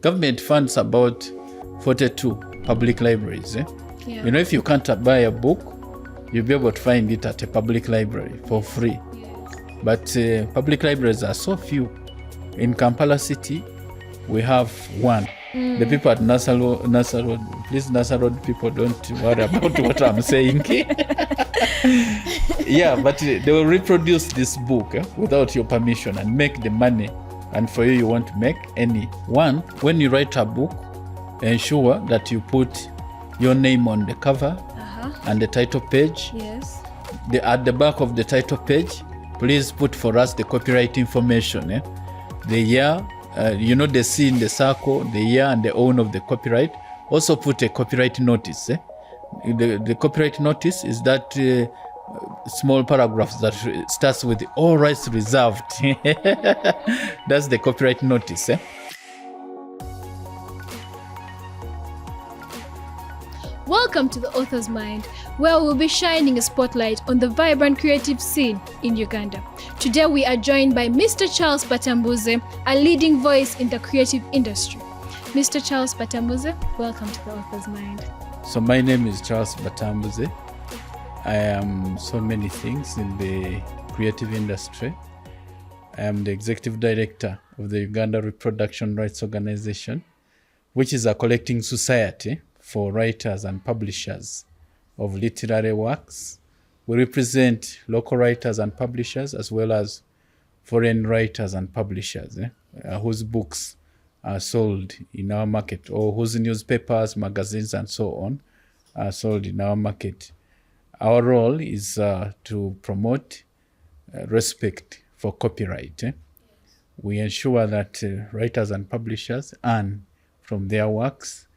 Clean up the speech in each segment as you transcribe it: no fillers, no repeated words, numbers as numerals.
government funds about 42 public libraries. Yeah. You know, if you can't buy a book, you'll be able to find it at a public library for free. But public libraries are so few. In Kampala City, we have one. The people at Nasa Road, please, Nasa Road people, don't worry about what I'm saying. Yeah, but they will reproduce this book without your permission and make the money. And for you want to make any one. When you write a book, ensure that you put your name on the cover and the title page. Yes. At the back of the title page, please put for us the copyright information. The year, the C in the circle, the year and the owner of the copyright. Also put a copyright notice. The copyright notice is that small paragraph that starts with all rights reserved. That's the copyright notice. Welcome to the Author's Mind, where we'll be shining a spotlight on the vibrant creative scene in Uganda. Today we are joined by Mr. Charles Batambuze, a leading voice in the creative industry. Mr. Charles Batambuze, welcome to the Author's Mind. So my name is Charles Batambuze. I am so many things in the creative industry. I am the executive director of the Uganda Reproduction Rights Organization, which is a collecting society for writers and publishers of literary works. We represent local writers and publishers as well as foreign writers and publishers whose books are sold in our market, or whose newspapers, magazines, and so on are sold in our market. Our role is to promote respect for copyright. We ensure that writers and publishers earn from their works.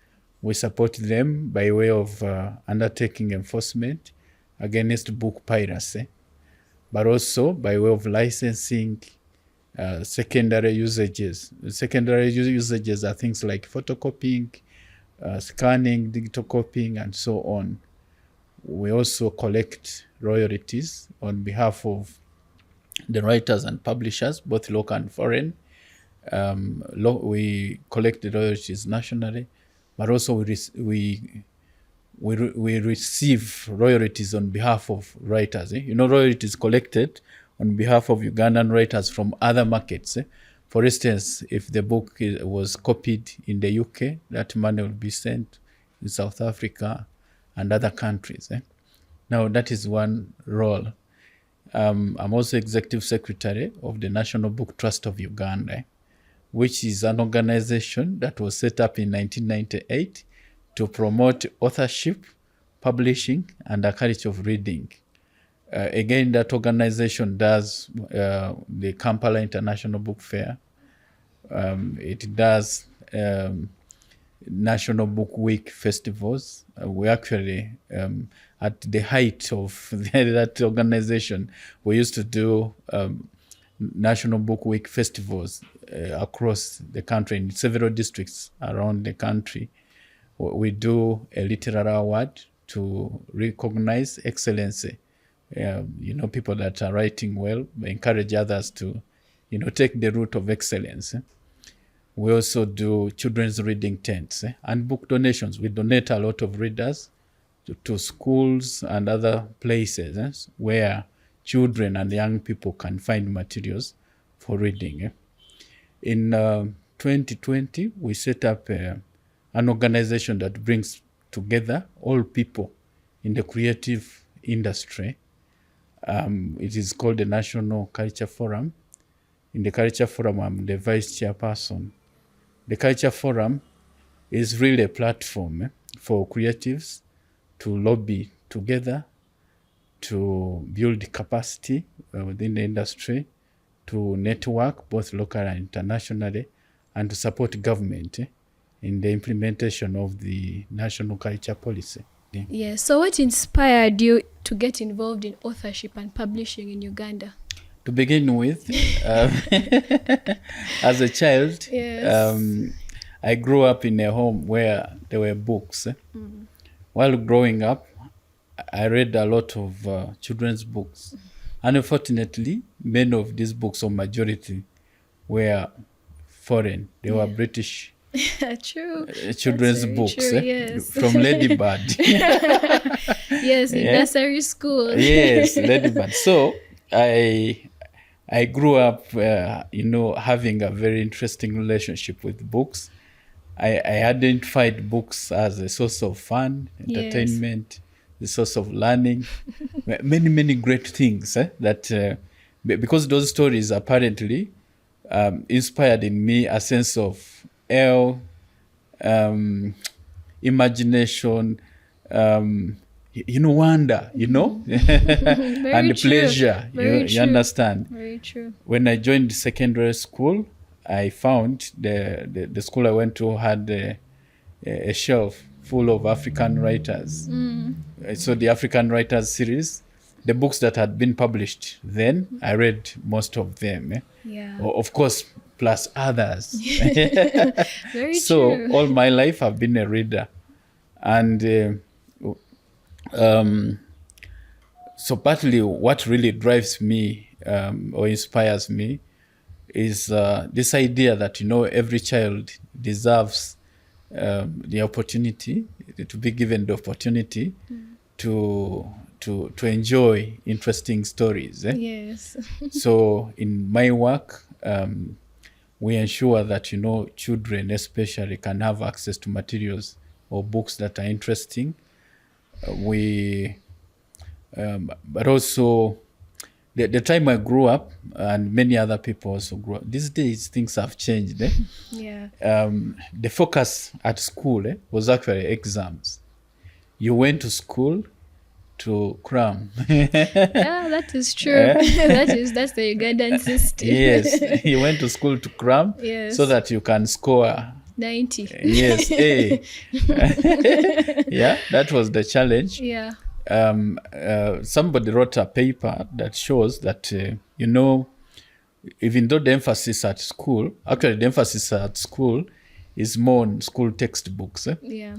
We support them by way of undertaking enforcement against book piracy, but also by way of licensing secondary usages. Secondary usages are things like photocopying, scanning, digital copying, and so on. We also collect royalties on behalf of the writers and publishers, both local and foreign. We collect the royalties nationally, but also we receive royalties on behalf of writers. Royalties collected on behalf of Ugandan writers from other markets. For instance, if the book was copied in the UK, that money will be sent in South Africa and other countries. Now, that is one role. I'm also executive secretary of the National Book Trust of Uganda, which is an organization that was set up in 1998 to promote authorship, publishing, and a culture of reading. Again, that organization does the Kampala International Book Fair. It does National Book Week festivals. We actually, at the height of that organization, we used to do National Book Week festivals across the country in several districts around the country. We do a literary award to recognize excellency. People that are writing well, encourage others to, take the route of excellence. We also do children's reading tents and book donations. We donate a lot of readers to schools and other places where children and young people can find materials for reading. In 2020, we set up an organization that brings together all people in the creative industry. It is called the National Culture Forum. In the Culture Forum, I'm the vice chairperson. The Culture Forum is really a platform for creatives to lobby together, to build capacity within the industry, to network both locally and internationally, and to support government in the implementation of the national culture policy. Yeah. So what inspired you to get involved in authorship and publishing in Uganda? To begin with, as a child, Yes. I grew up in a home where there were books. While growing up, I read a lot of children's books. Unfortunately, many of these books, or majority, were foreign. They were British True. children's That's very books, true, yes. from Ladybird. Yes, in nursery school. Yes, Ladybird. So I grew up, having a very interesting relationship with books. I identified books as a source of fun, entertainment, the source of learning, many, many great things that because those stories apparently inspired in me a sense of awe, imagination, wonder, Very and true. pleasure. Very You true. understand? Very true. When I joined secondary school, I found the school I went to had a shelf full of African writers. So the African Writers series, the books that had been published then, I read most of them. Yeah. Of course, plus others. Very So true. all my life I've been a reader. And so partly what really drives me or inspires me is this idea that, every child deserves the opportunity, to be given the opportunity to enjoy interesting stories. Yes. So in my work, we ensure that, children especially can have access to materials or books that are interesting. But also, the time I grew up, and many other people also grew up, these days things have changed. Yeah. The focus at school was actually exams. You went to school to cram. Yeah, that is true. That's the Ugandan system. Yes, you went to school to cram, Yes. so that you can score 90. yes A. Yeah, that was the challenge. Yeah. Somebody wrote a paper that shows that even though the emphasis at school, actually the emphasis at school is more on school textbooks. Yeah.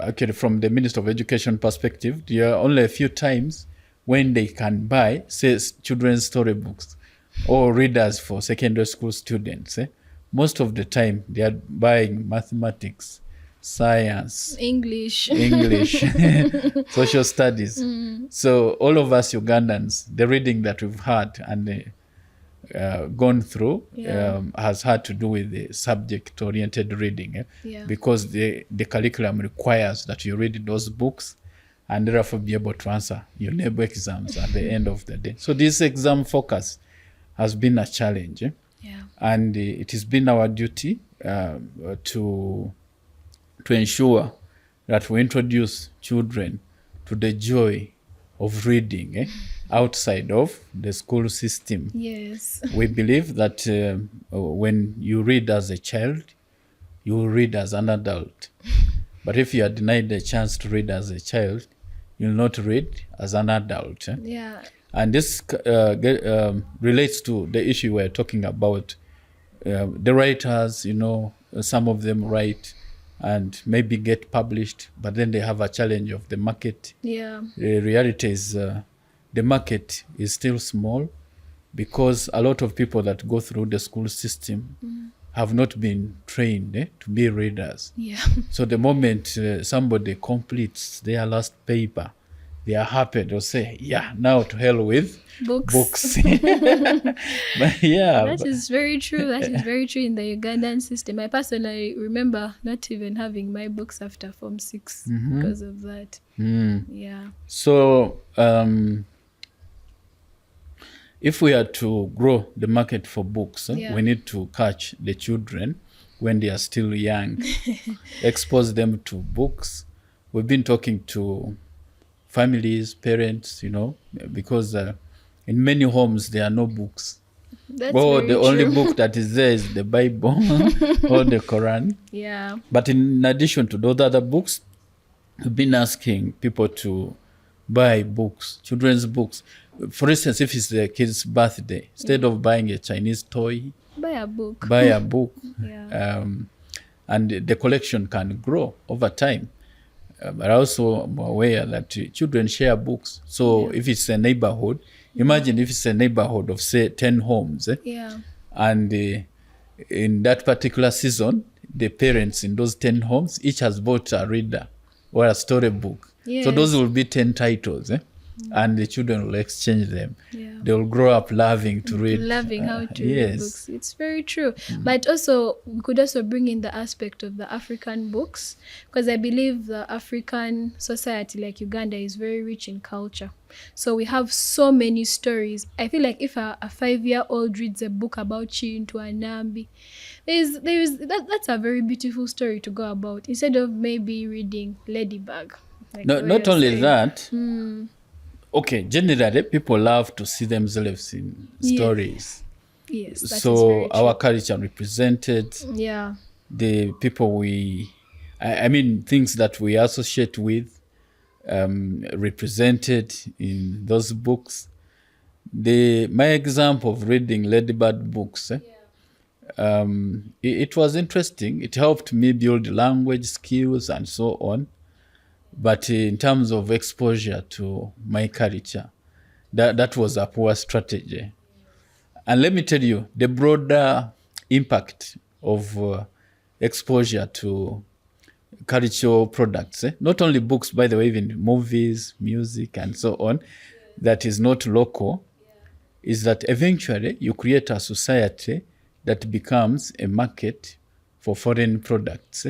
Actually, from the Minister of Education perspective, there are only a few times when they can buy, say, children's storybooks or readers for secondary school students. Most of the time, they are buying mathematics, science, English. social studies. So all of us Ugandans, the reading that we've had and gone through has had to do with the subject-oriented reading, because the curriculum requires that you read those books and therefore be able to answer your NEBO exams at the end of the day. So this exam focus has been a challenge, and it has been our duty to ensure that we introduce children to the joy of reading outside of the school system. Yes. We believe that when you read as a child, you will read as an adult. But if you are denied the chance to read as a child, you'll not read as an adult. Yeah. And this relates to the issue we're talking about. The writers, some of them write and maybe get published, but then they have a challenge of the market. Yeah. The reality is the market is still small, because a lot of people that go through the school system have not been trained to be readers. Yeah. So the moment somebody completes their last paper, they are happy. They'll say, yeah, now to hell with books. But yeah. That is very true. That is very true in the Ugandan system. I personally remember not even having my books after Form 6 because of that. Yeah. So if we are to grow the market for books, we need to catch the children when they are still young, expose them to books. We've been talking to families, parents, because in many homes there are no books. That's the very only true. book that is there is the Bible or the Quran. Yeah. But in addition to those other books, we've been asking people to buy books, children's books. For instance, if it's the kid's birthday, instead of buying a Chinese toy, Buy a book. buy a book. Yeah. And the collection can grow over time. But also I'm aware that children share books. So if it's a neighborhood, imagine if it's a neighborhood of, say, 10 homes. Yeah. And in that particular season, the parents in those 10 homes, each has bought a reader or a storybook. Yes. So those will be 10 titles, and the children will exchange them. Yeah. They will grow up loving to read. Loving how to yes. read books. It's very true. But also, we could also bring in the aspect of the African books, because I believe the African society, like Uganda, is very rich in culture. So we have so many stories. I feel like if a 5-year-old reads a book about Chintu Anambi, that's a very beautiful story to go about, instead of maybe reading Ladybug. Like Not only saying. that, okay, generally people love to see themselves in stories. Yes, that is so very our true. culture represented, Yeah. the people I mean, things that we associate with, represented in those books. My example of reading Ladybird books, it was interesting. It helped me build language skills and so on. But in terms of exposure to my culture, that was a poor strategy. And let me tell you, the broader impact of exposure to cultural products, not only books, by the way, even movies, music, and so on, that is not local, is that eventually you create a society that becomes a market for foreign products.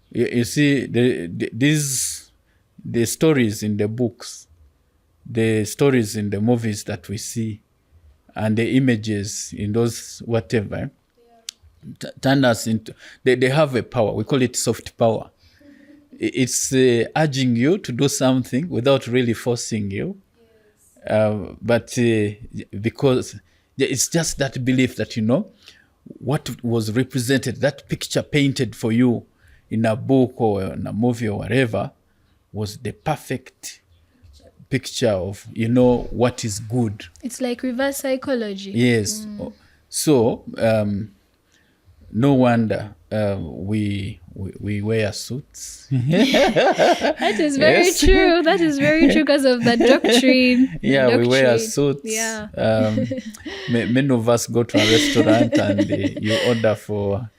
You see, the stories in the books, the stories in the movies that we see, and the images in those whatever, turn us into, they have a power. We call it soft power. It's urging you to do something without really forcing you. But because it's just that belief that, what was represented, that picture painted for you in a book or in a movie or whatever, was the perfect picture of, what is good. It's like reverse psychology. Yes. So, no wonder we wear suits. That is very Yes. true. That is very true because of the doctrine. Yeah, we wear Doctrine. suits. Yeah. Many of us go to a restaurant and you order for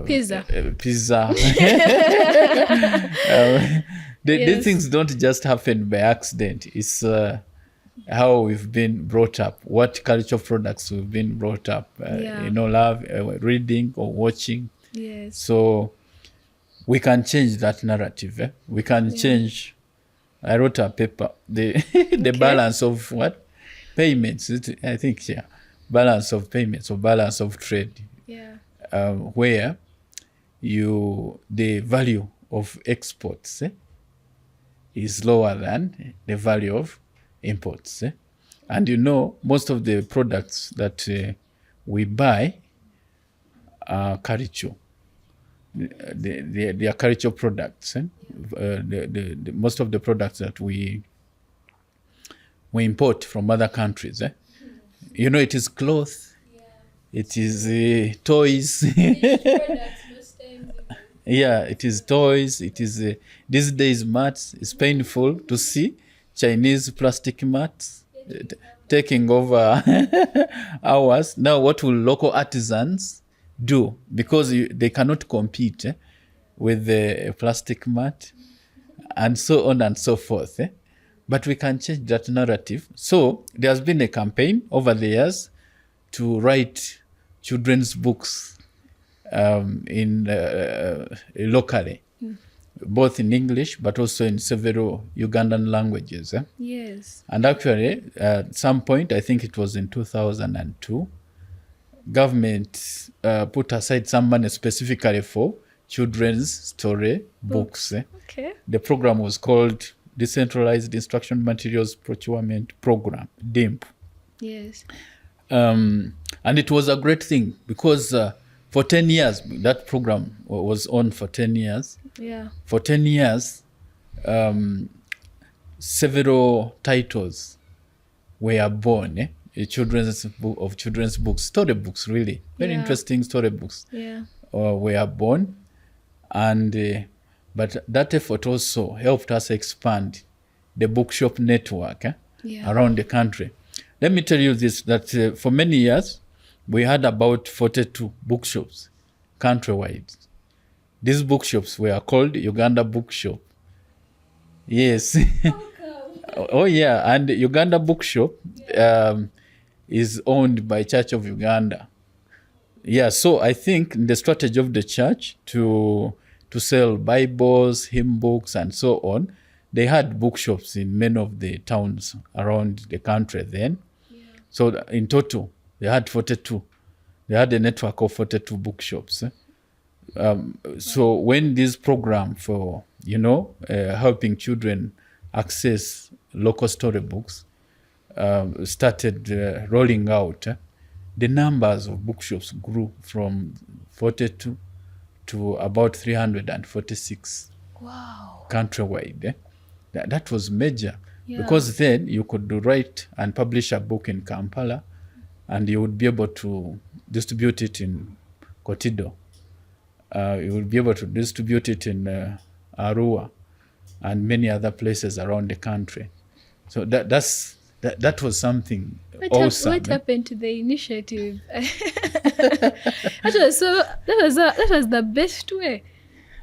Pizza. Pizza. These Yes. things don't just happen by accident. It's how we've been brought up, what cultural products we've been brought up, Yeah. love, reading or watching. Yes. So we can change that narrative. We can change. I wrote a paper, the balance of what? Payments. I think, balance of payments or balance of trade. Yeah. Where the value of exports is lower than the value of imports. And most of the products that we buy are cultural. They are cultural products. Most of the products that we import from other countries. It is clothes. It is toys. Yeah, it is toys. It is these days mats. It's painful to see Chinese plastic mats taking over ours. Now, what will local artisans do? Because they cannot compete with the plastic mat, and so on and so forth. But we can change that narrative. So there has been a campaign over the years to write children's books in locally, both in English but also in several Ugandan languages. Yes. And actually, at some point, I think it was in 2002, government put aside some money specifically for children's story books. Okay. The program was called Decentralized Instruction Materials Procurement Program, DIMP. Yes. And it was a great thing because for 10 years, that program was on for 10 years. Yeah. For 10 years, several titles were born, children's books, storybooks, really. Very interesting storybooks Yeah. were born. And but that effort also helped us expand the bookshop network around the country. Let me tell you this, that for many years, we had about 42 bookshops countrywide. These bookshops were called Uganda Bookshop. Yes. Oh yeah, and Uganda Bookshop is owned by Church of Uganda. Yeah, so I think the strategy of the church to sell Bibles, hymn books, and so on, they had bookshops in many of the towns around the country then. Yeah. So in total, they had 42. They had a network of 42 bookshops. So when this program for, helping children access local storybooks started rolling out, the numbers of bookshops grew from 42 to about 346. Wow. Countrywide. That was major. Yeah. Because then you could write and publish a book in Kampala and you would be able to distribute it in Kotido. You would be able to distribute it in Arua and many other places around the country. So that was something awesome. What happened to the initiative? That was the best way.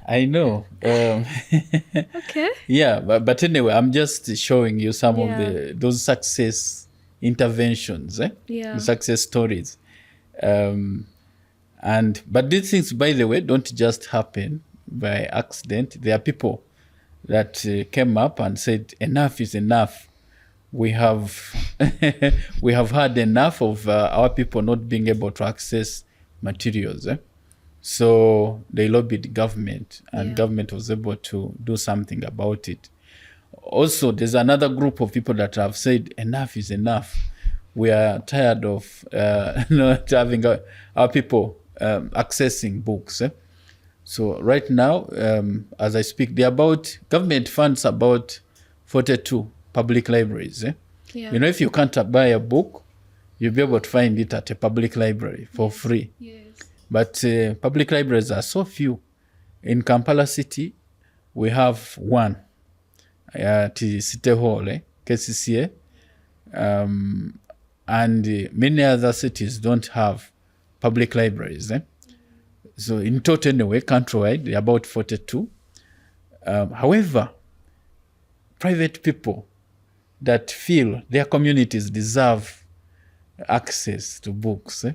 I know. Okay. Yeah, but anyway, I'm just showing you some of those success interventions, the success stories. But these things, by the way, don't just happen by accident. There are people that came up and said, enough is enough. We have we have had enough of our people not being able to access materials. So they lobbied government, and government was able to do something about it. Also, there's another group of people that have said, enough is enough. We are tired of not having our people accessing books. So right now, as I speak, government funds about 42 public libraries. If you can't buy a book, you'll be able to find it at a public library for free. Yes. But public libraries are so few. In Kampala City, we have one at City Hall, KCCA, and many other cities don't have public libraries. So in total, anyway, countrywide, about 42. However, private people that feel their communities deserve access to books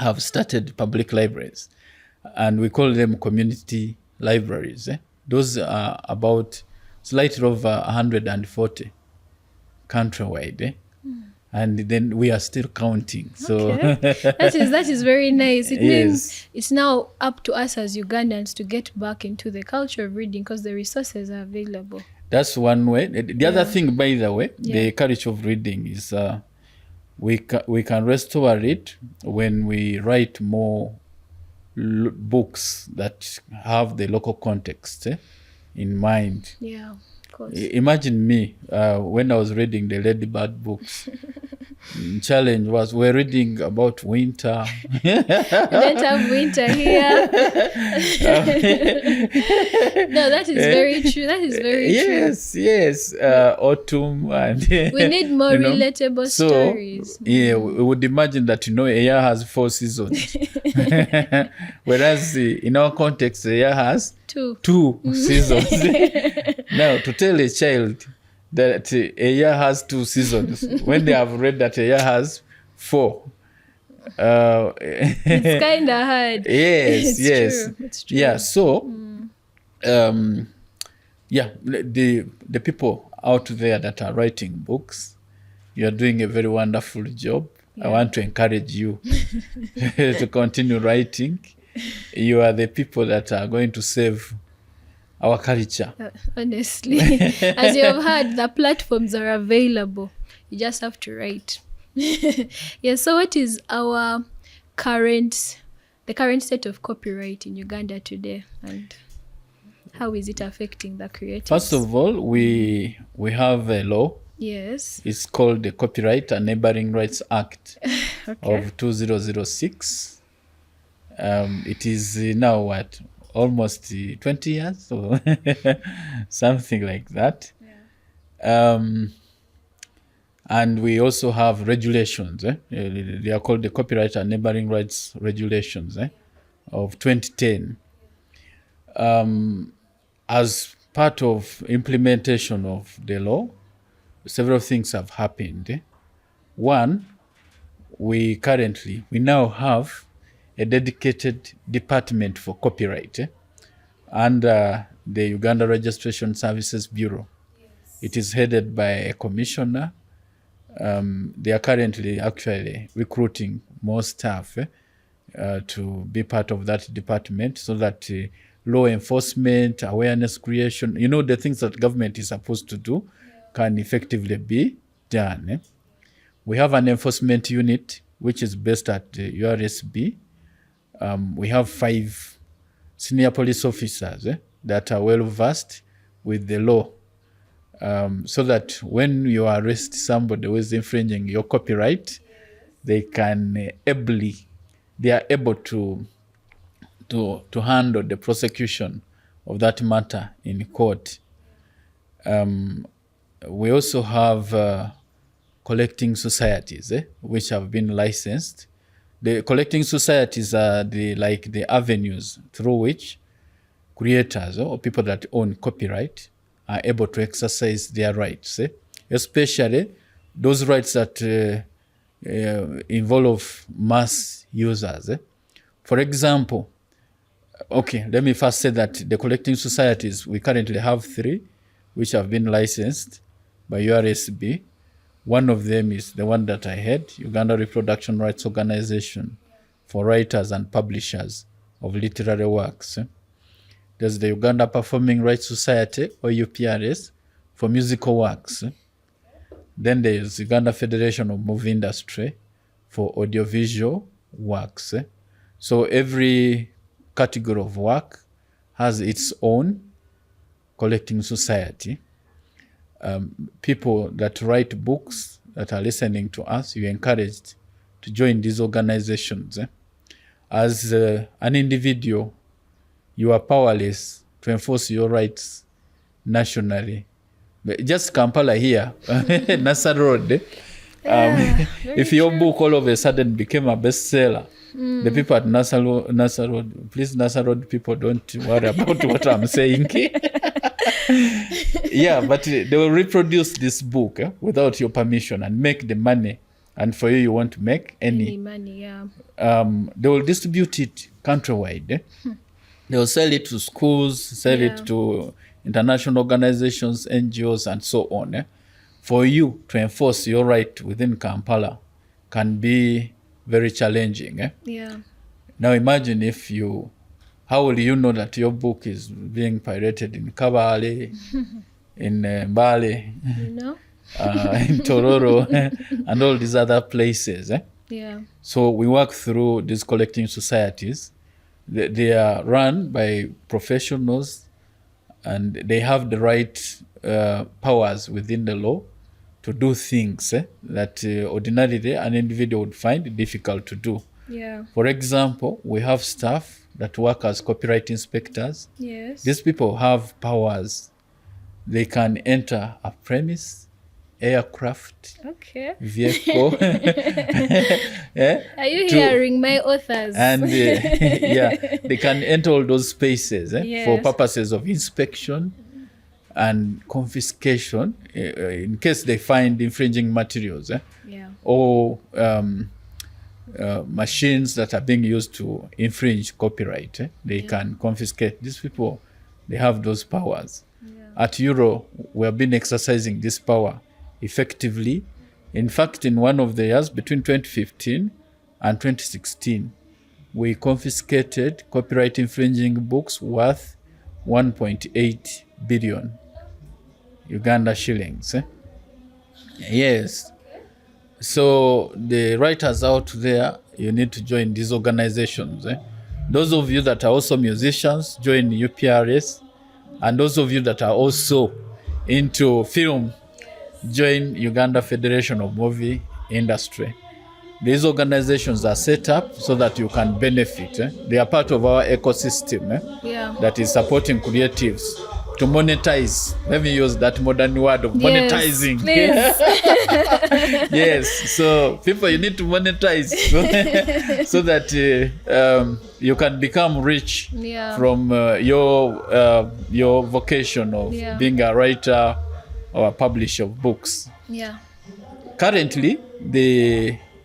have started public libraries, and we call them community libraries. Those are about slightly over 140 countrywide. And then we are still counting. So that is very nice. It means it's now up to us as Ugandans to get back into the culture of reading because the resources are available. That's one way. The other thing, by the way, the culture of reading is we can restore it when we write more books that have the local context in mind. Yeah. Imagine me when I was reading the Ladybird books. Challenge was we're reading about winter. We don't have winter here. No, that is very true. That is very true. Yes. Autumn and we need more relatable stories. Yeah, we would imagine that a year has 4 seasons, whereas in our context, a year has two seasons. Now, to tell a child that a year has 2 seasons when they have read that a year has 4. It's kind of hard. Yes. It's true. Yeah, so the people out there that are writing books, you are doing a very wonderful job. I want to encourage you to continue writing. You are the people that are going to save our culture. Honestly, as you have heard, the platforms are available. You just have to write. So what is the current state of copyright in Uganda today, and how is it affecting the creators? First of all, we have a law. Yes. It's called the Copyright and Neighboring Rights Act of 2006. It is now almost 20 years or something like that. And we also have regulations. They are called the Copyright and Neighboring Rights Regulations of 2010. As part of implementation of the law, several things have happened. One, we now have a dedicated department for copyright under the Uganda Registration Services Bureau. It is headed by a commissioner. They are currently actually recruiting more staff to be part of that department so that law enforcement, awareness creation, the things that government is supposed to do can effectively be done. We have an enforcement unit which is based at URSB. We have 5 senior police officers that are well versed with the law, so that when you arrest somebody who is infringing your copyright, they are able to handle the prosecution of that matter in court. We also have collecting societies which have been licensed. The collecting societies are the avenues through which creators or people that own copyright are able to exercise their rights, especially those rights that involve mass users. For example, let me first say that the collecting societies, we currently have 3 which have been licensed by URSB. One of them is the one that I head, Uganda Reproduction Rights Organization for Writers and Publishers of Literary Works. There's the Uganda Performing Rights Society, or UPRS, for musical works. Then there's Uganda Federation of Movie Industry for audiovisual works. So every category of work has its own collecting society. People that write books that are listening to us, you're encouraged to join these organizations. As an individual, you are powerless to enforce your rights nationally. But just Kampala here, Nasa Road, if your book all of a sudden became a bestseller, the people at Nasa Road, please Nasa Road people, don't worry about what I'm saying. Yeah, but they will reproduce this book without your permission and make the money. And for you won't make any money. Yeah. They will distribute it countrywide. They will sell it to schools, sell it to international organizations, NGOs, and so on. For you to enforce your right within Kampala can be very challenging. Yeah. Now imagine how will you know that your book is being pirated in Kabale, in Mbale, in Tororo, and all these other places? Yeah. So we work through these collecting societies. They are run by professionals, and they have the right powers within the law to do things that ordinarily an individual would find difficult to do. Yeah. For example, we have staff that work as copyright inspectors. Yes. These people have powers. They can enter a premise, aircraft, vehicle. Are you hearing my authors? And they can enter all those spaces for purposes of inspection and confiscation in case they find infringing materials or machines that are being used to infringe copyright. They can confiscate. These people, they have those powers. At Euro, we have been exercising this power effectively. In fact, in one of the years between 2015 and 2016, we confiscated copyright infringing books worth 1.8 billion Uganda shillings. Yes. So the writers out there, you need to join these organizations. Those of you that are also musicians, join UPRS. And those of you that are also into film, join Uganda Federation of Movie Industry. These organizations are set up so that you can benefit. They are part of our ecosystem that is supporting creatives to monetize. Let me use that modern word of monetizing. Please. Yes, so people, you need to monetize so that you can become rich from your vocation of being a writer or a publisher of books. Yeah. Currently,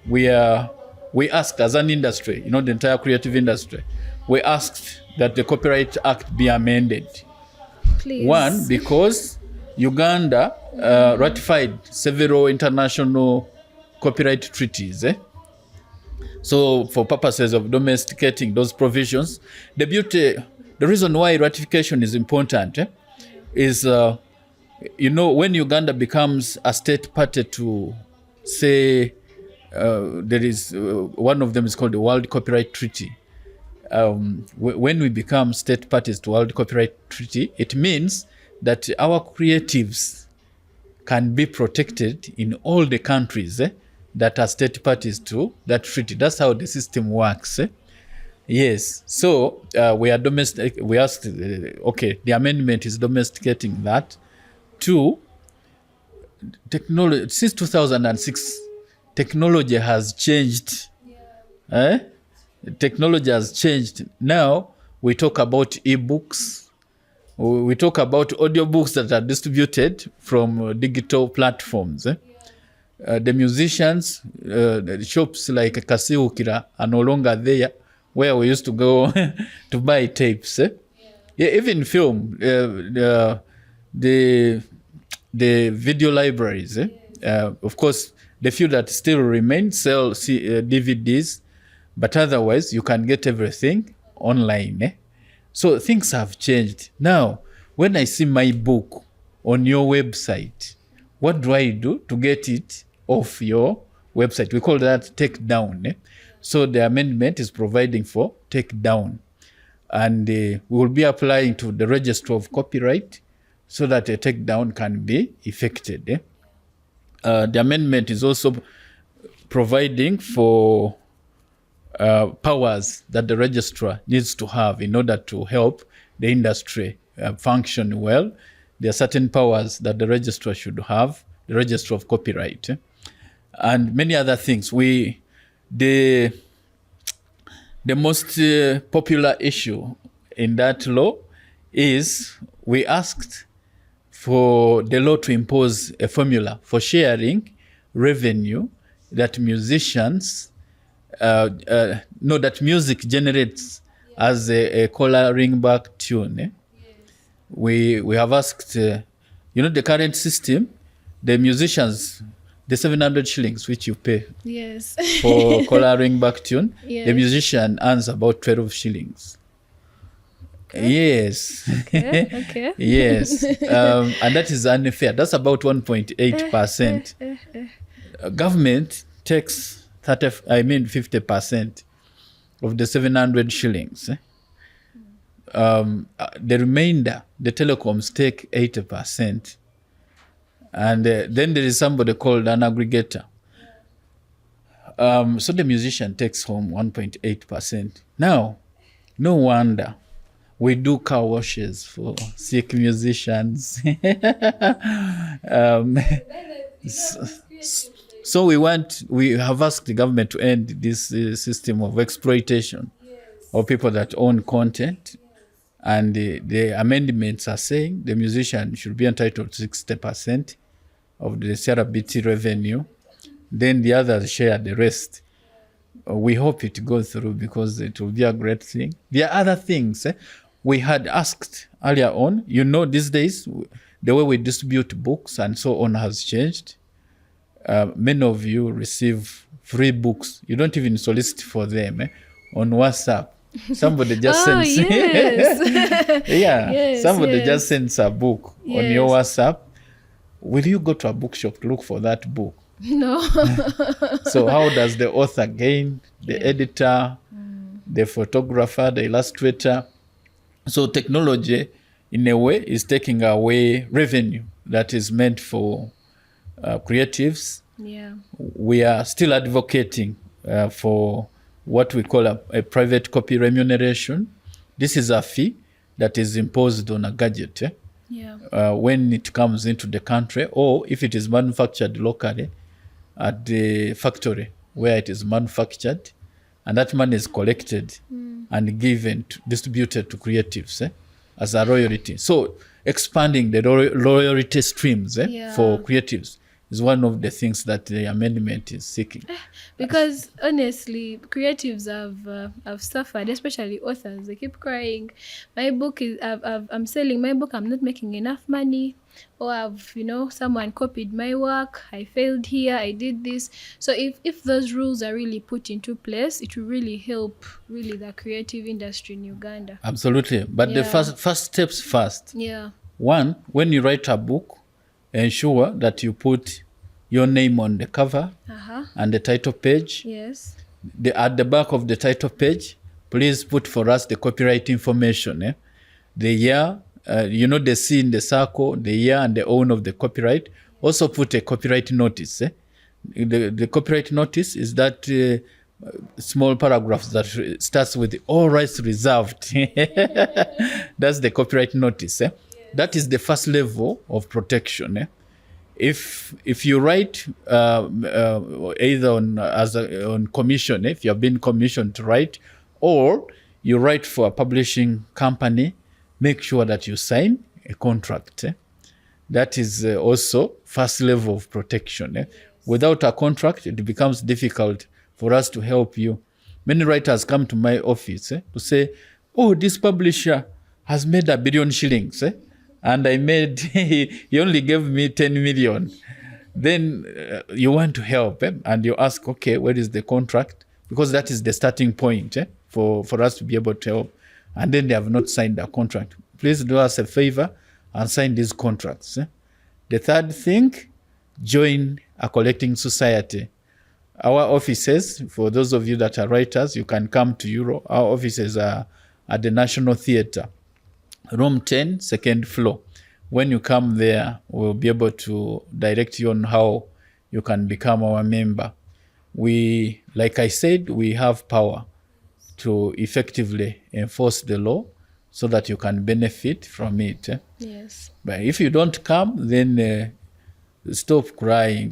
we asked as an industry, the entire creative industry, we asked that the Copyright Act be amended. Please. One, because Uganda ratified several international copyright treaties. So for purposes of domesticating those provisions, the reason why ratification is important is, when Uganda becomes a state party to, say, there is one of them is called the World Copyright Treaty. When we become state parties to World Copyright Treaty, it means that our creatives can be protected in all the countries that are state parties to that treaty. That's how the system works. Yes. So we asked, the amendment is domesticating that. Two, technology. Since 2006, technology has changed. Technology has changed. Now we talk about e-books. We talk about audiobooks that are distributed from digital platforms. The musicians, the shops like Kasiukira are no longer there, where we used to go to buy tapes. Even film, the video libraries. Of course, the few that still remain sell DVDs, but otherwise you can get everything online. So things have changed. Now, when I see my book on your website, what do I do to get it off your website? We call that take down. So the amendment is providing for take down. And we will be applying to the Register of Copyright so that a take down can be effected. The amendment is also providing for powers that the registrar needs to have in order to help the industry function well. There are certain powers that the registrar should have, the Register of Copyright, and many other things. The most popular issue in that law is we asked for the law to impose a formula for sharing revenue that that music generates as a coloring back tune. We have asked, the current system, the musicians, the 700 shillings which you pay for coloring back tune, the musician earns about 12 shillings. Okay. Yes. Okay. Yes. And that is unfair. That's about 1.8%. Government takes 50% of the 700 shillings. The remainder, the telecoms take 80%. And then there is somebody called an aggregator. So the musician takes home 1.8%. Now, no wonder we do car washes for sick musicians. So we have asked the government to end this system of exploitation of people that own content. And the amendments are saying the musician should be entitled to 60% of the CRBT revenue. Then the others share the rest. We hope it goes through because it will be a great thing. There are other things we had asked earlier on. These days, the way we distribute books and so on has changed. Many of you receive free books. You don't even solicit for them on WhatsApp. Somebody just sends. Yes. Somebody just sends a book on your WhatsApp. Will you go to a bookshop to look for that book? No. So how does the author gain? The editor, the photographer, the illustrator. So technology, in a way, is taking away revenue that is meant for creatives. Yeah. We are still advocating for what we call a private copy remuneration. This is a fee that is imposed on a gadget. when it comes into the country, or if it is manufactured locally at the factory where it is manufactured, and that money is collected and given, distributed to creatives as a royalty. So expanding the royalty streams for creatives is one of the things that the amendment is seeking. Because honestly, creatives have suffered, especially authors. They keep crying. My book is I'm selling my book. I'm not making enough money, or someone copied my work. I failed here. I did this. So if those rules are really put into place, it will really help the creative industry in Uganda. Absolutely, but the first steps first. Yeah. One, when you write a book, ensure that you put your name on the cover and the title page. Yes. At the back of the title page, please put for us the copyright information. The year, the C in the circle, the year and the own of the copyright. Also put a copyright notice. The copyright notice is that small paragraphs that starts with all rights reserved. That's the copyright notice. That is the first level of protection. If you write either on commission, if you have been commissioned to write, or you write for a publishing company, make sure that you sign a contract. That is also first level of protection. Without a contract, it becomes difficult for us to help you. Many writers come to my office to say, oh, this publisher has made 1 billion shillings. And I made, he only gave me 10 million. Then you want to help and you ask, okay, where is the contract? Because that is the starting point for us to be able to help. And then they have not signed a contract. Please do us a favor and sign these contracts. The third thing, join a collecting society. Our offices, for those of you that are writers, you can come to Euro. Our offices are at the National Theatre. Room 10, second floor. When you come there, we'll be able to direct you on how you can become our member. We, like I said, we have power to effectively enforce the law so that you can benefit from it. Yes. But if you don't come, then stop crying.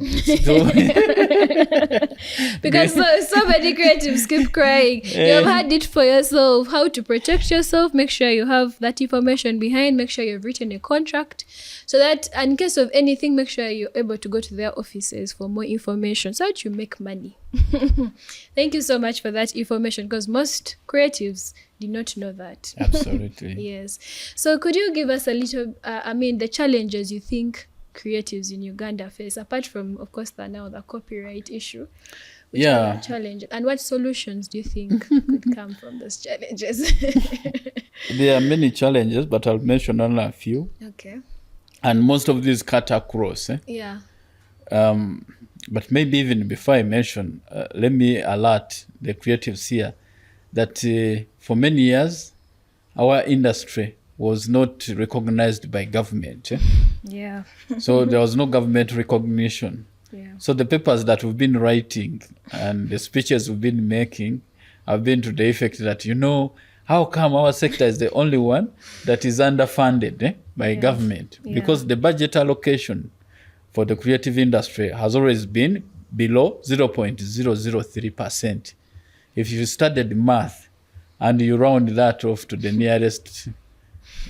Because so many creatives keep crying. You have had it for yourself, how to protect yourself. Make sure you have that information behind. Make sure you've written a contract so that in case of anything, make sure you're able to go to their offices for more information so that you make money. Thank you so much for that information, because most creatives did not know that. Absolutely. Yes. So could you give us a little, the challenges you think creatives in Uganda face, apart from, of course, the copyright issue? Which are challenges, and what solutions do you think could come from those challenges? There are many challenges, but I'll mention only a few. Okay. And most of these cut across. Yeah. But maybe even before I mention, let me alert the creatives here that for many years, our industry was not recognized by government. Yeah. So there was no government recognition. Yeah. So the papers that we've been writing and the speeches we've been making have been to the effect that, how come our sector is the only one that is underfunded by government? Yeah. Because the budget allocation for the creative industry has always been below 0.003%. If you studied math and you round that off to the nearest,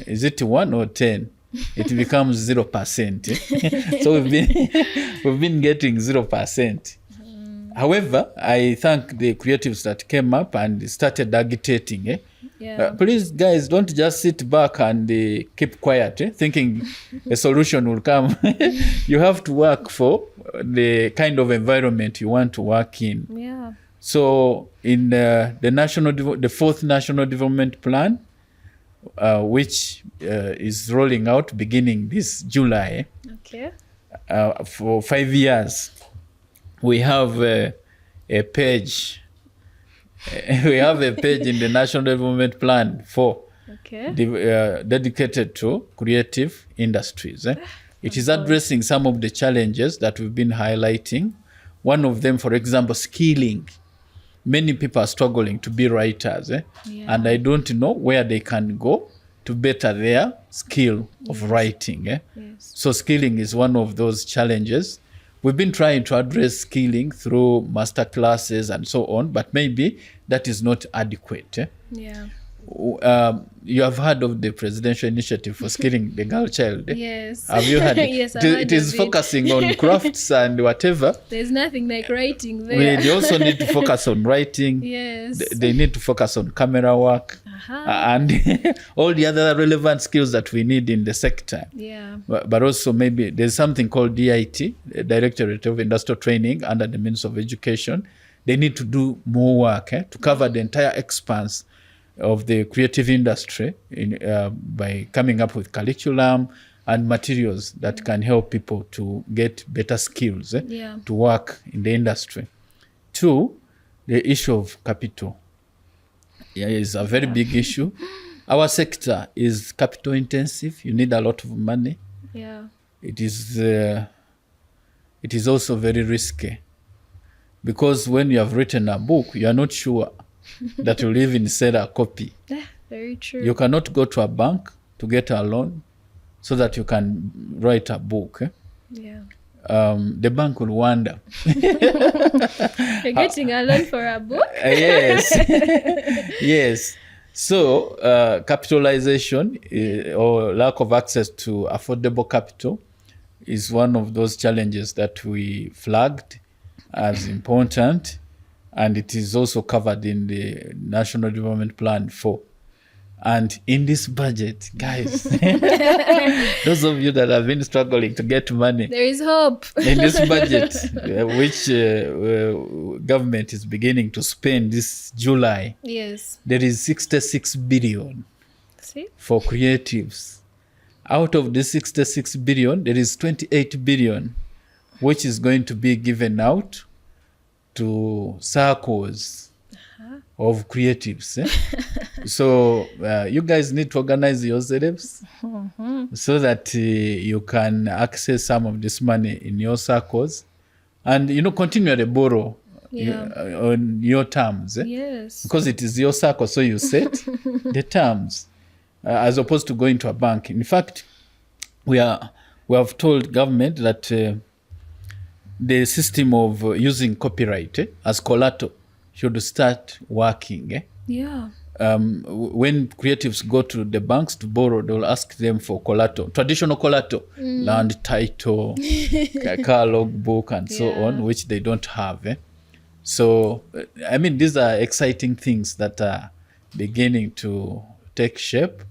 is it 1 or 10? It becomes 0%. So we've been getting 0%. However, I thank the creatives that came up and started agitating. Please, guys, don't just sit back and keep quiet, thinking a solution will come. You have to work for the kind of environment you want to work in. Yeah. So in the fourth National Development Plan, which is rolling out beginning this July, okay, for 5 years, we have a page. We have a page in the National Development Plan for dedicated to creative industries. It is addressing some of the challenges that we've been highlighting. One of them, for example, skilling. Many people are struggling to be writers, and I don't know where they can go to better their skill of writing. Yes. So skilling is one of those challenges. We've been trying to address skilling through master classes and so on, but maybe that is not adequate. Yeah. You have heard of the presidential initiative for skilling the girl child. Yes. Have you heard it? Yes, I've it heard is of it. focusing on crafts and whatever. There's nothing like writing there. They also need to focus on writing. Yes. They need to focus on camera work and all the other relevant skills that we need in the sector. Yeah. But also maybe there's something called DIT, the Directorate of Industrial Training, under the Ministry of Education. They need to do more work to cover the entire expanse of the creative industry by coming up with curriculum and materials that can help people to get better skills to work in the industry. 2, the issue of capital. Is a very big issue. Our sector is capital intensive. You need a lot of money. Yeah. It is also very risky, because when you have written a book, you are not sure that you'll even sell a copy. Very true. You cannot go to a bank to get a loan so that you can write a book. Yeah. The bank will wonder. You're getting a loan for a book? Yes. Yes. So capitalization or lack of access to affordable capital is one of those challenges that we flagged as important, and it is also covered in the National Development Plan 4. And in this budget, guys, those of you that have been struggling to get money, there is hope. in this budget, which government is beginning to spend this July, Yes. there is 66 billion See? for creatives. Out of the 66 billion, there is 28 billion, which is going to be given out to circles of creatives. So you guys need to organize yourselves so that you can access some of this money in your circles and, continually borrow on your terms. Yes. Because it is your circle, so you set the terms as opposed to going to a bank. In fact, we have told government that the system of using copyright as collateral should start working. Yeah. When creatives go to the banks to borrow, they'll ask them for collateral, traditional collateral, land title, car logbook, and so on, which they don't have. So, these are exciting things that are beginning to take shape,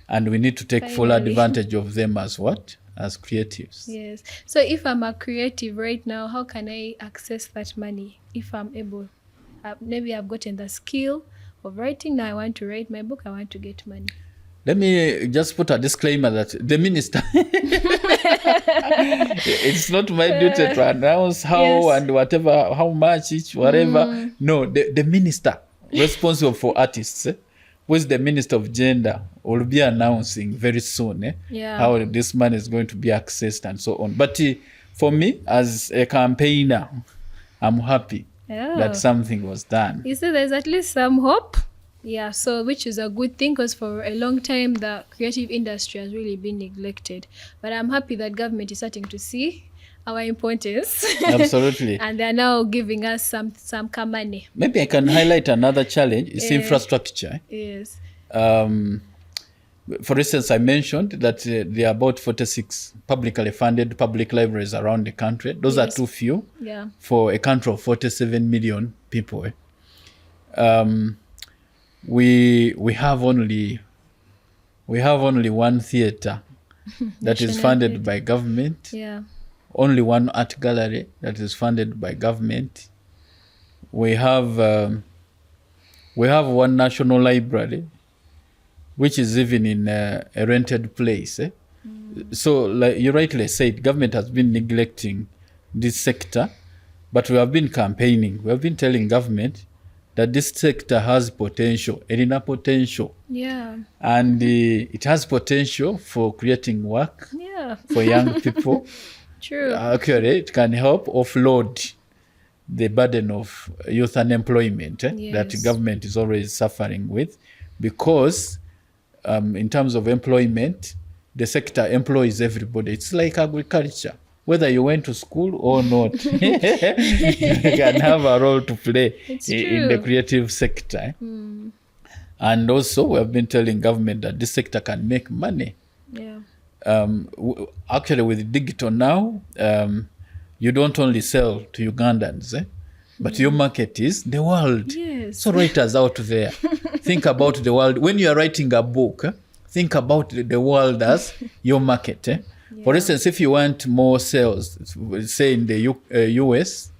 and we need to take full advantage of them as creatives. Yes. So if I'm a creative right now, how can I access that money if I'm able? Maybe I've gotten the skill of writing. Now I want to write my book. I want to get money. Let me just put a disclaimer that the minister, it's not my duty to announce how and whatever, how much each, whatever. No, the minister responsible for artists, who is the Minister of Gender, will be announcing very soon how this money is going to be accessed and so on. But for me, as a campaigner, I'm happy that something was done. You see, there's at least some hope. Yeah, so which is a good thing, because for a long time the creative industry has really been neglected. But I'm happy that government is starting to see our importance. Absolutely. And they're now giving us some money. Maybe I can highlight another challenge. It's infrastructure. Yes. For instance, I mentioned that there are about 46 publicly funded public libraries around the country. Those are too few for a country of 47 million people. We have only one theater that is funded by government. Yeah. Only one art gallery that is funded by government. We have one national library, which is even in a rented place. So, like you rightly said, government has been neglecting this sector, but we have been campaigning. We have been telling government that this sector has potential, enough potential. Yeah. And it has potential for creating work for young people. True. Actually, it can help offload the burden of youth unemployment that government is always suffering with, because in terms of employment, the sector employs everybody. It's like agriculture. Whether you went to school or not, you can have a role to play in the creative sector. And also, we have been telling government that this sector can make money. Yeah. Actually, with digital now, you don't only sell to Ugandans, but your market is the world. Yes. So writers out there, think about the world. When you are writing a book, think about the world as your market. Yeah. For instance, if you want more sales, say in the US,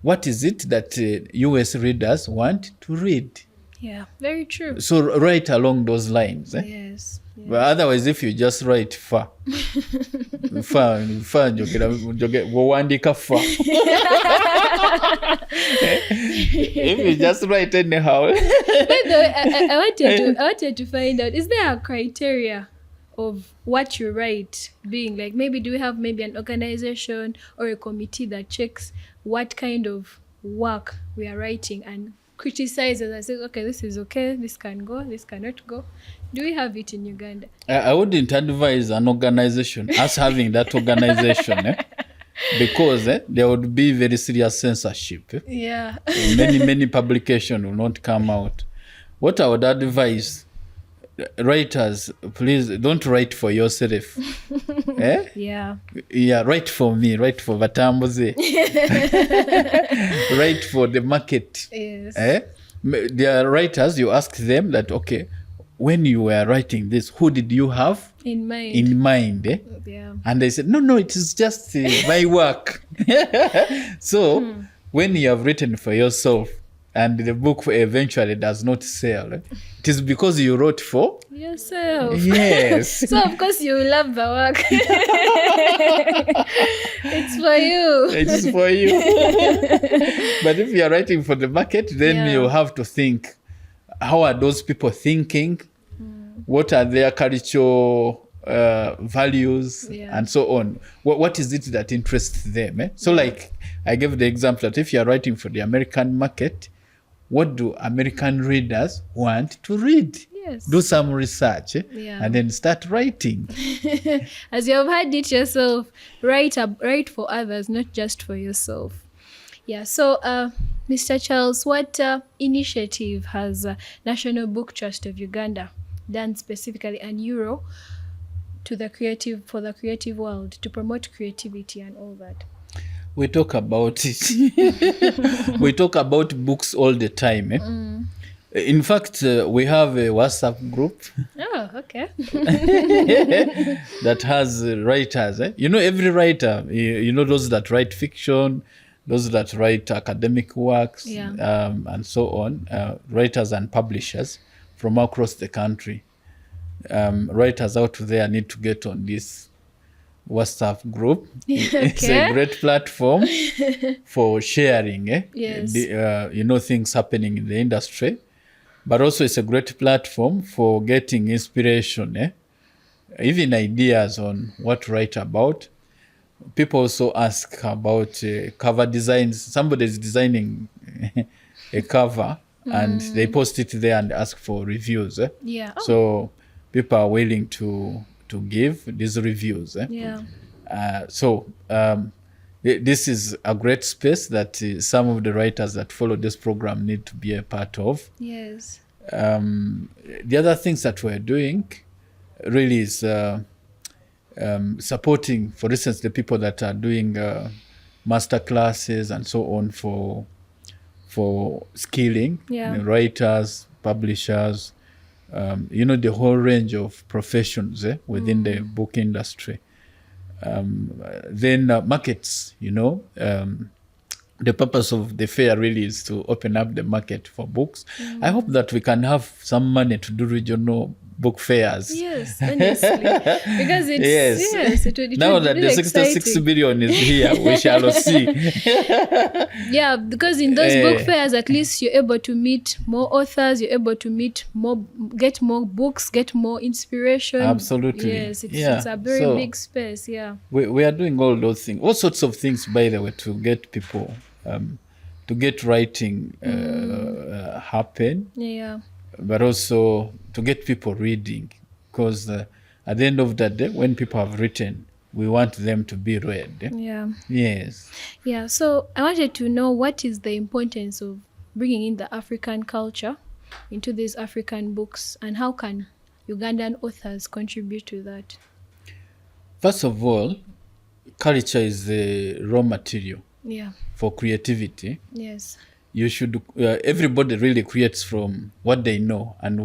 what is it that US readers want to read? Yeah, very true. So write along those lines. Yes. But otherwise, if you just write fa wandika fa. If you just write anyhow. I wanted to find out, is there a criteria of what you write being like? Maybe do we have maybe an organization or a committee that checks what kind of work we are writing and criticizes and says, okay, this is okay, this can go, this cannot go? Do we have it in Uganda? I wouldn't advise an organization, us having that organization, because there would be very serious censorship. Yeah. Many publications will not come out. What I would advise, writers, please don't write for yourself. Yeah. Yeah, write for me, write for Batambuze. Write for the market. Yes. There are writers, you ask them that, okay, when you were writing this, who did you have in mind? Yeah. And they said, no, it is just my work. So when you have written for yourself and the book eventually does not sell, it is because you wrote for yourself. Yes. So of course you love the work. It's for you. It is for you. But if you are writing for the market, then you have to think, how are those people thinking? What are their cultural values and so on? What is it that interests them? So like I gave the example that if you are writing for the American market, what do American readers want to read? Yes. Do some research and then start writing. As you have had it yourself, write for others, not just for yourself. Yeah. So, Mr. Charles, what initiative has National Book Trust of Uganda done specifically and Euro for the creative world to promote creativity and all that? We talk about it. We talk about books all the time. In fact, we have a WhatsApp group. Oh, okay. That has writers. You know, every writer, you know, those that write fiction, those that write academic works, and so on, writers and publishers from across the country. Writers out there need to get on this WhatsApp group. It's a great platform for sharing, things happening in the industry. But also it's a great platform for getting inspiration, even ideas on what to write about. People also ask about cover designs. Somebody is designing a cover and they post it there and ask for reviews. So people are willing to give these reviews. This is a great space that some of the writers that follow this program need to be a part of. Yes. The other things that we're doing really is supporting, for instance, the people that are doing master classes and so on for skilling, writers, publishers, the whole range of professions within the book industry. Then markets, the purpose of the fair really is to open up the market for books. I hope that we can have some money to do regional book fairs. Yes, honestly. Because it now would that really the 66 exciting. billion is here, we shall see. Yeah, because in those book fairs, at least you're able to meet more authors, you're able to get more books, get more inspiration. Absolutely. Yes, it's a very big space, We are doing all those things, all sorts of things, by the way, to get people, to get writing happen. Yeah. But also to get people reading. because at the end of the day, when people have written, we want them to be read. Yeah. Yes. Yeah. So I wanted to know, what is the importance of bringing in the African culture into these African books, and how can Ugandan authors contribute to that? First of all, culture is the raw material Yeah. for creativity. Yes. You should, everybody really creates from what they know and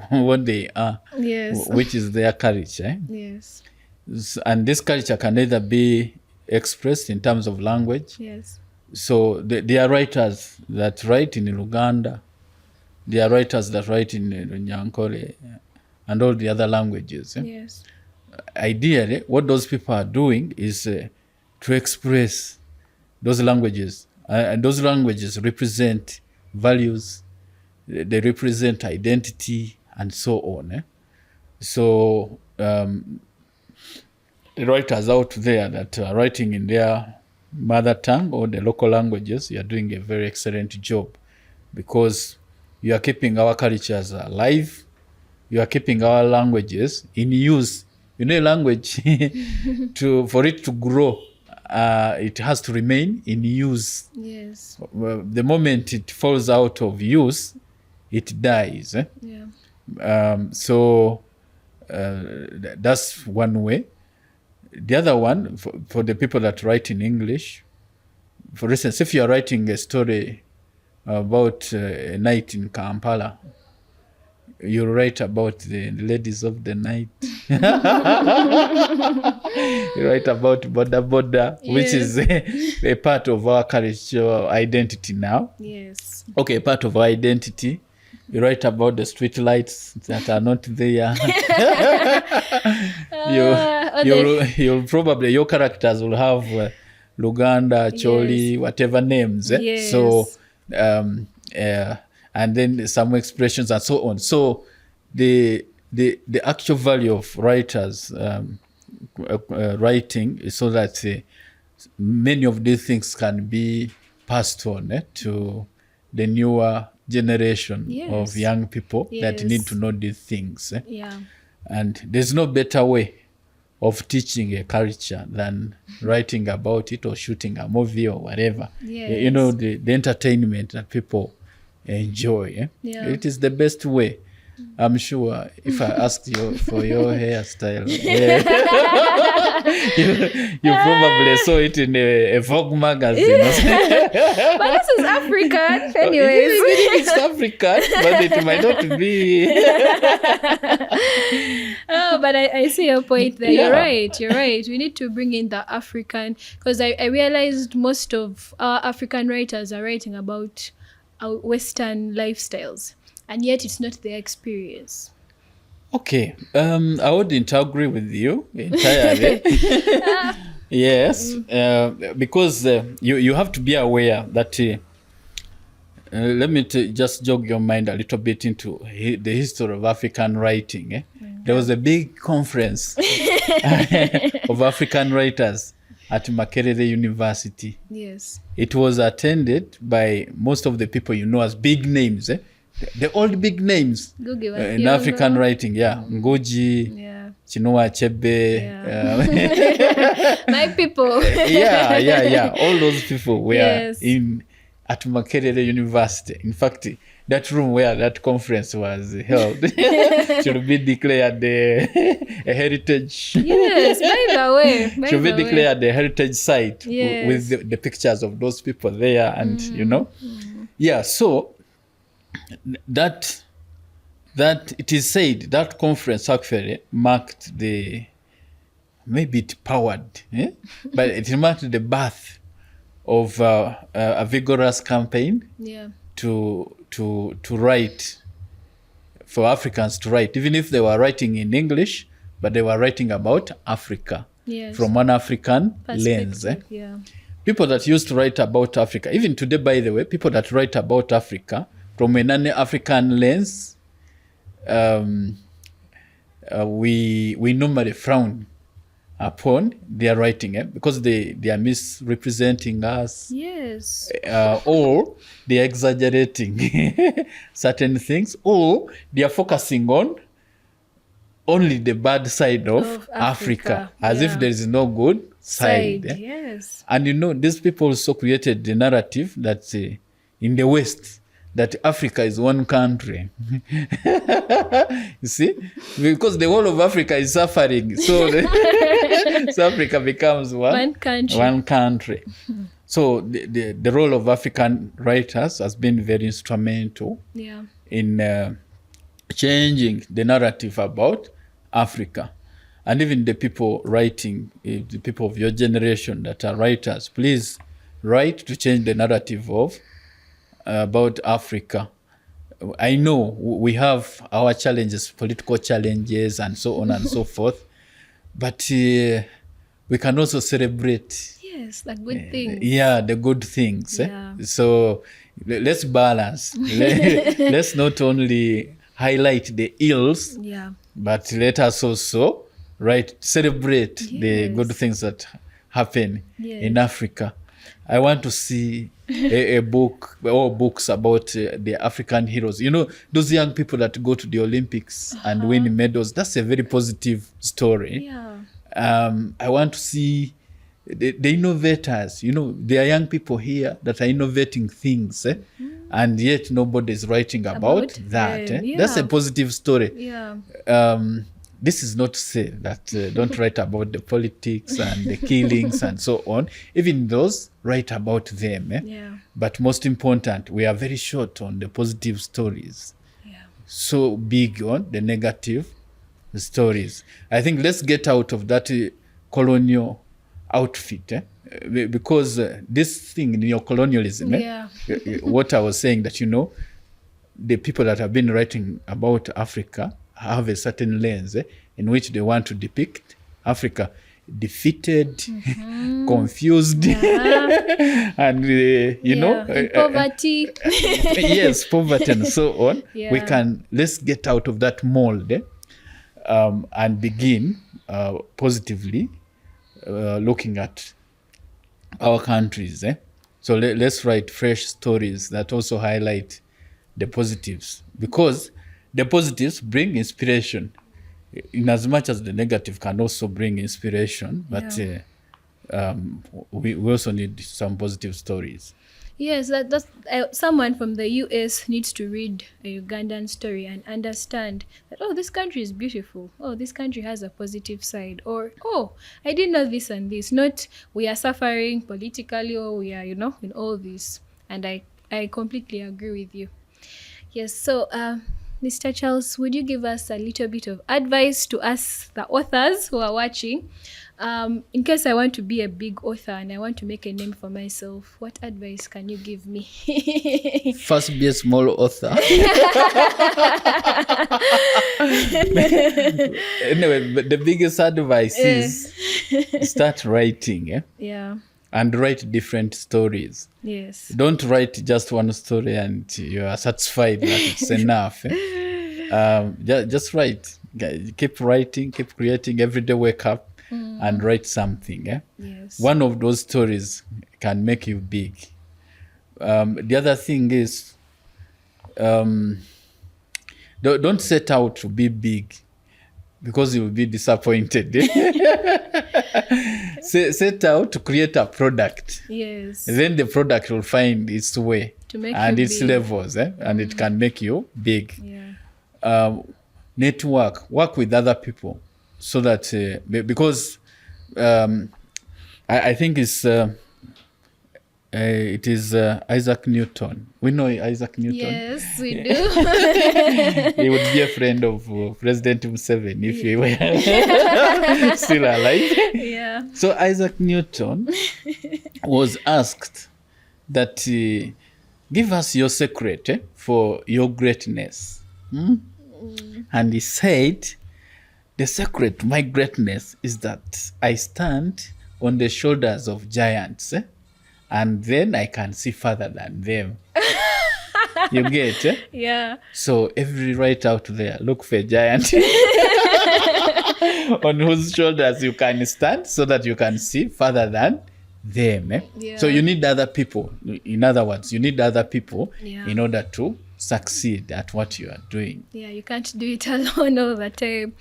what they are, Yes. which is their culture. Yes. And this culture can either be expressed in terms of language. Yes. So there are writers that write in Uganda, there are writers that write in Nyankole and all the other languages. Yes. Ideally, what those people are doing is to express those languages. And those languages represent values, they represent identity, and so on. So the writers out there that are writing in their mother tongue or the local languages, you are doing a very excellent job, because you are keeping our cultures alive, you are keeping our languages in use. You know, language, for it to grow, it has to remain in use. Yes. The moment it falls out of use, it dies. Yeah. So that's one way. The other one, for the people that write in English, for instance, if you are writing a story about a night in Kampala, you write about the ladies of the night. You write about Boda Boda, which is a part of our cultural identity now. Yes. Okay, a part of our identity. You write about the street lights that are not there. You'll probably, your characters will have Luganda, Choli, whatever names. Yes. So, and then some expressions and so on. So the actual value of writers writing is so that many of these things can be passed on to the newer generation of young people that need to know these things. Yeah. And there's no better way of teaching a culture than writing about it or shooting a movie or whatever. Yes. You know, the entertainment that people enjoy. Yeah. It is the best way. I'm sure if I asked you for your hairstyle, you probably saw it in a Vogue magazine. But this is African, anyways. It's African, but it might not be. Oh, but I see your point there. Yeah. You're right. We need to bring in the African, because I realized most of our African writers are writing about our Western lifestyles, and yet it's not their experience. Okay, I wouldn't agree with you entirely. Yes, because you have to be aware that, let me just jog your mind a little bit into the history of African writing. There was a big conference of African writers at Makerere University. Yes. It was attended by most of the people you know as big names. The old big names in African writing, Ngugi, Chinua Achebe, my people. All those people were at Makerere University. In fact, that room where that conference was held should be declared a heritage. Yes, by the way. Should be declared a heritage site with the pictures of those people there, and you know, so. That it is said that conference actually marked maybe it powered, but it marked the birth of a vigorous campaign to write, for Africans to write, even if they were writing in English, but they were writing about Africa from one African lens. People that used to write about Africa, even today, by the way, people that write about Africa from a non-African lens, we normally frown upon their writing, because they are misrepresenting us. Yes. Or they are exaggerating certain things, or they are focusing on only the bad side of Africa, as if there is no good side. Yes. And these people also created the narrative that in the West, that Africa is one country. You see? Because the whole of Africa is suffering. So, so Africa becomes one country. So the role of African writers has been very instrumental in changing the narrative about Africa. And even the people writing, the people of your generation that are writers, please write to change the narrative of about Africa. I know we have our challenges, political challenges and so on and so forth, but we can also celebrate the good things. The good things. So let's balance. Let's not only highlight the ills, but let us also celebrate the good things that happen in Africa. I want to see a book or books about the African heroes. Those young people that go to the Olympics and win medals. That's a very positive story. I want to see the innovators. There are young people here that are innovating things, and yet nobody is writing about that. That's a positive story. This is not to say that don't write about the politics and the killings and so on. Even those, write about them. But most important, we are very short on the positive stories. So big on the negative stories. I think let's get out of that colonial outfit. Because this thing, neocolonialism, what I was saying, that the people that have been writing about Africa have a certain lens in which they want to depict Africa defeated, confused, and in poverty. Yes, poverty and so on. Let's get out of that mold and begin positively looking at our countries. So let's write fresh stories that also highlight the positives, because the positives bring inspiration, in as much as the negative can also bring inspiration. But we also need some positive stories. Yes, that's someone from the US needs to read a Ugandan story and understand that, this country is beautiful. This country has a positive side. Or, I didn't know this and this. Not we are suffering politically, or we are, in all this. And I completely agree with you. Yes, so Mr. Charles, would you give us a little bit of advice to us, the authors who are watching? In case I want to be a big author and I want to make a name for myself, what advice can you give me? First, be a small author. Anyway, but the biggest advice is start writing. And write different stories. Yes. Don't write just one story and you are satisfied that it's enough. Just write. Keep writing, keep creating. Every day wake up and write something. Yes. One of those stories can make you big. The other thing is, don't set out to be big, because you will be disappointed. Set out to create a product. Yes. Then the product will find its way to make and you its big. levels, and it can make you big. Network, work with other people, so that because I think it is Isaac Newton. We know Isaac Newton. Yes, we do. He would be a friend of President Museveni if he were still alive. So Isaac Newton was asked that give us your secret for your greatness. And he said, the secret to my greatness is that I stand on the shoulders of giants. And then I can see further than them. You get? So every writer out there, look for a giant on whose shoulders you can stand, so that you can see further than them. So you need other people. In other words, you need other people in order to succeed at what you are doing. Yeah, you can't do it alone all the time.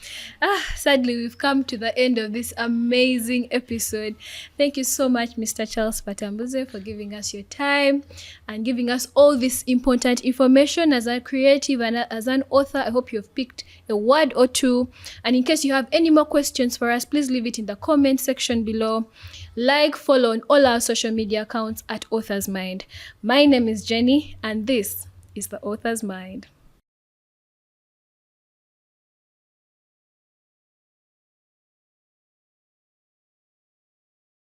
Sadly, we've come to the end of this amazing episode. Thank you so much, Mr. Charles Batambuze, for giving us your time and giving us all this important information. As a creative and as an author, I hope you've picked a word or two. And in case you have any more questions for us, please leave it in the comment section below. Like, follow on all our social media accounts at Author's Mind. My name is Jenny, and this is the Author's Mind.